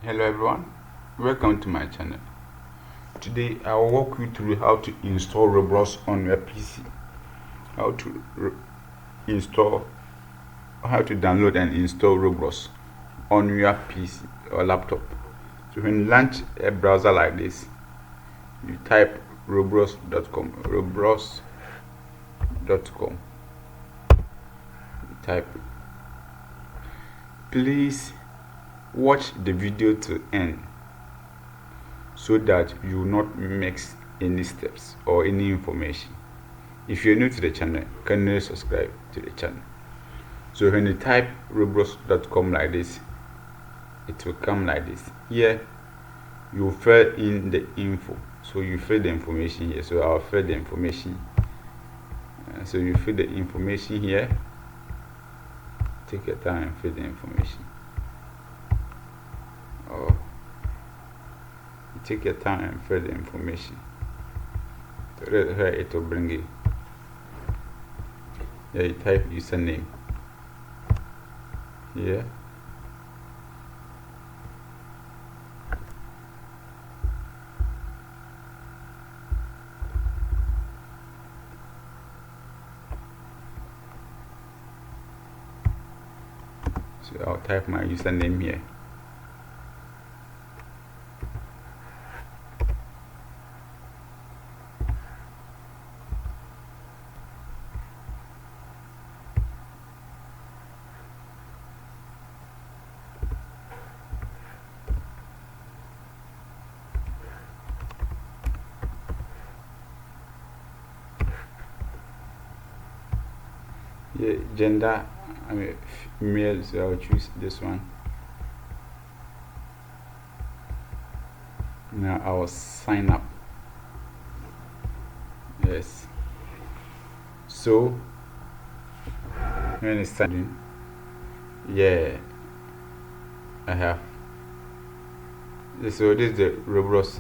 Hello everyone, welcome to my channel. Today I will walk you through how to install Roblox on your PC. How to download and install Roblox on your PC or laptop. So when you launch a browser like this, you type roblox.com. Type it. Please watch the video to end so that you will not mix any steps or any information. If you're new to the channel, kindly subscribe to the channel. So when you type roblox.com like this, it will come like this. Here you will fill in the info, so you fill the information here. So I'll fill the information. So you fill the information here. Take your time and fill the information. Take your time and fill the information. So here it will bring you. Here you type username. Here. So I'll type my username here. Yeah, gender, male, so I'll choose this one. Now I'll sign up. Yes. So when it's starting, yeah, I have. So this is the Roblox.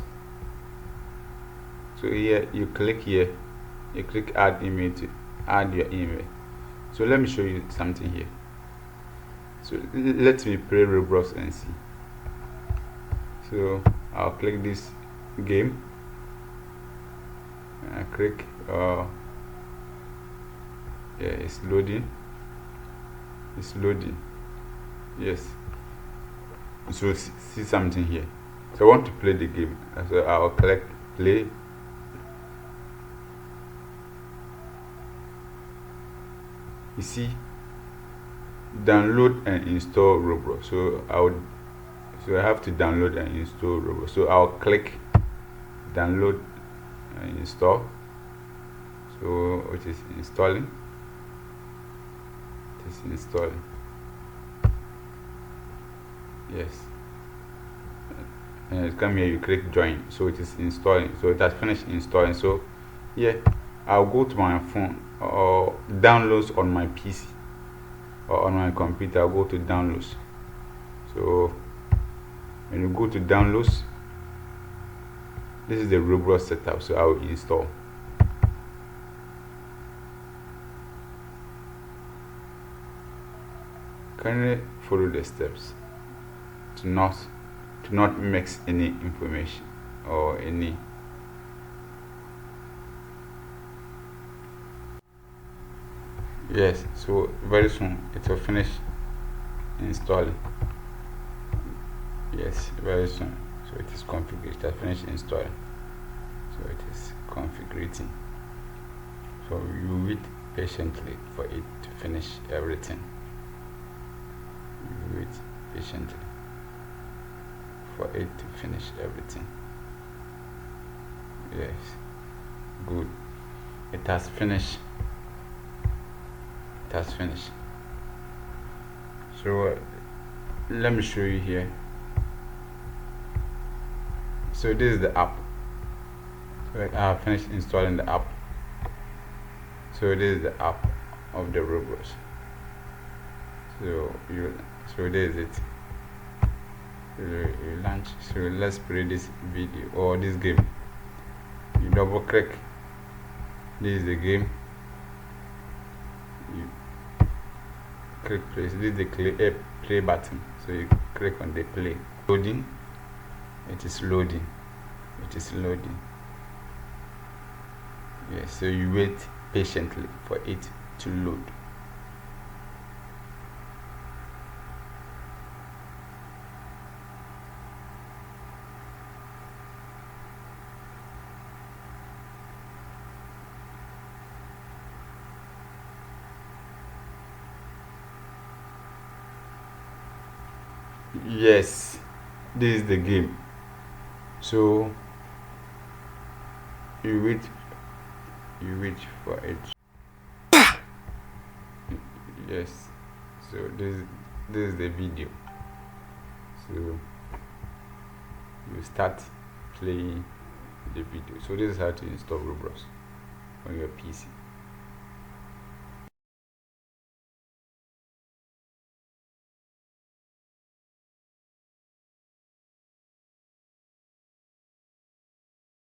So here you click here, you click add email to add your email. So let me show you something here. So let me play Roblox and see. So I'll click this game and I click yeah, it's loading. Yes. So see something here. So I want to play the game. So I'll click play. You see, download and install Roblox. So I have to download and install Roblox. So I'll click download and install. So it is installing. It is installing. Yes. And it come here, you click join. So it is installing. So it has finished installing. So yeah, I'll go to my phone or downloads on my PC or on my computer. I'll go to downloads. So when you go to downloads, this is the Roblox setup. So I will install. Kindly follow the steps to not mix any information or any. Yes, so very soon it will finish installing. Yes, very soon. So it is configured. It has finished installing. So it is configuring. So you wait patiently for it to finish everything. You wait patiently for it to finish everything. Yes, good. It has finished. It has finished. So let me show you here. So this is the app. So I have finished installing the app. So this is the app of the Roblox. So this is it. You launch. So let's play this video or this game. You double click. This is the game. You click play. So this is the play button. So you click on the play. Loading. It is loading. It is loading. Yes, so you wait patiently for it to load. Yes, this is the game. So you wait for it. Yes, so this is the video. So you start playing the video. So this is how to install Roblox on your PC.